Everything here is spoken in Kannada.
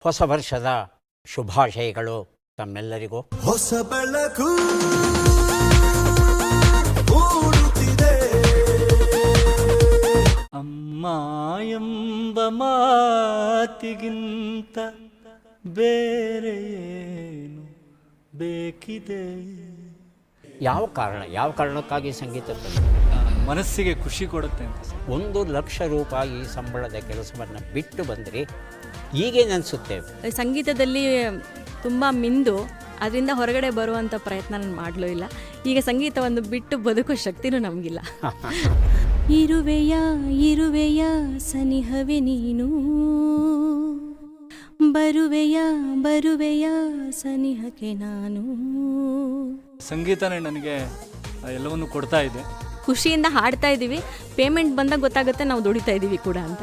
ಹೊಸ ವರ್ಷದ ಶುಭಾಶಯಗಳು ತಮ್ಮೆಲ್ಲರಿಗೂ. ಹೊಸ ಬೆಳಕು ಮೂಡುತ್ತಿದೆ, ಅಮ್ಮ ಎಂಬ ಮಾತಿಗಿಂತ ಬೇರೆ ಏನು ಬೇಕಿದೆ. ಯಾವ ಕಾರಣಕ್ಕಾಗಿ ಸಂಗೀತ ತಂದೆ? ಮನಸ್ಸಿಗೆ ಖುಷಿ ಕೊಡುತ್ತೆ ಅಂತ. 1,00,000 ರೂಪಾಯಿ ಸಂಬಳದ ಕೆಲಸವನ್ನು ಬಿಟ್ಟು ಬಂದರೆ ಈಗೇನು ಅನಿಸುತ್ತೇವೆ? ಸಂಗೀತದಲ್ಲಿ ತುಂಬ ಮಿಂದು ಅದರಿಂದ ಹೊರಗಡೆ ಬರುವಂಥ ಪ್ರಯತ್ನ ನಾನು ಮಾಡಲೂ ಇಲ್ಲ. ಈಗ ಸಂಗೀತವನ್ನು ಬಿಟ್ಟು ಬದುಕೋ ಶಕ್ತಿನೂ ನಮಗಿಲ್ಲ. ಇರುವೆಯ ಸನಿಹವೆ ನೀನು, ಬರುವೆಯ ಸನಿಹಕ್ಕೆ ನಾನು. ಸಂಗೀತನೇ ನನಗೆ ಎಲ್ಲವನ್ನು ಕೊಡ್ತಾ ಇದೆ. ಖುಷಿಯಿಂದ ಹಾಡ್ತಾ ಇದ್ದೀವಿ, ಪೇಮೆಂಟ್ ಬಂದಾಗ ಗೊತ್ತಾಗುತ್ತೆ ನಾವು ದುಡಿತಾ ಇದ್ದೀವಿ ಕೂಡ ಅಂತ.